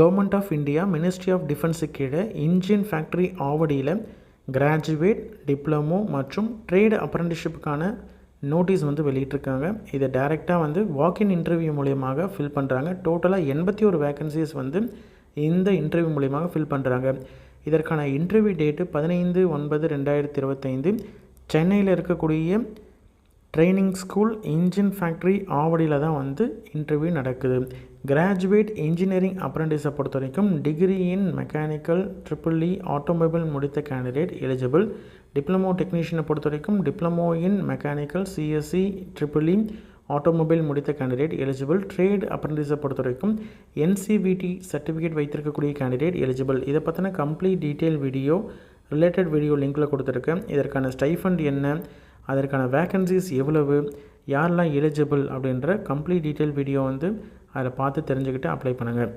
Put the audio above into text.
Government of India ministry of defence கீழே engine factory ஆவடியில் graduate, diploma மற்றும் trade அப்ரெண்டிஸ்ஷிப்புக்கான நோட்டீஸ் வெளியிட்டிருக்காங்க. இதை டைரெக்டாக வாக்கின் இன்டர்வியூ மூலியமாக ஃபில் பண்ணுறாங்க. டோட்டலாக 81 வேகன்சிஸ் இந்த இன்டர்வியூ மூலியமாக ஃபில் பண்ணுறாங்க. இதற்கான இன்டர்வியூ டேட்டு 15/9/2025 சென்னையில் இருக்கக்கூடிய ட்ரைனிங் ஸ்கூல் இன்ஜின் ஃபேக்ட்ரி ஆவடியில் தான் இன்டர்வியூ நடக்குது. கிராஜுவேட் இன்ஜினியரிங் அப்ரெண்டிஸை பொறுத்த வரைக்கும் degree in mechanical EEE automobile முடித்த கேண்டிடேட் எலிஜிபிள். டிப்ளமோ டெக்னீஷியனை பொறுத்த வரைக்கும் diploma in mechanical CSE EEE automobile முடித்த கேண்டிடேட் எலிஜிபிள். ட்ரேட் அப்ரெண்டிஸை பொறுத்த வரைக்கும் NCVT சர்டிஃபிகேட் வைத்திருக்கக்கூடிய கேண்டிடேட் எலிஜிபிள். இதை பற்றின complete detail video related video லிங்கில் கொடுத்துருக்கேன். இதற்கான ஸ்டைஃபண்ட் என்ன, அதற்கான வேக்கன்சிஸ் எவ்வளவு, யாரெல்லாம் எலிஜிபிள் அப்படின்ற கம்ப்ளீட் டீட்டெயில் வீடியோ அதில் பார்த்து தெரிஞ்சுக்கிட்டு அப்ளை பண்ணுங்கள்.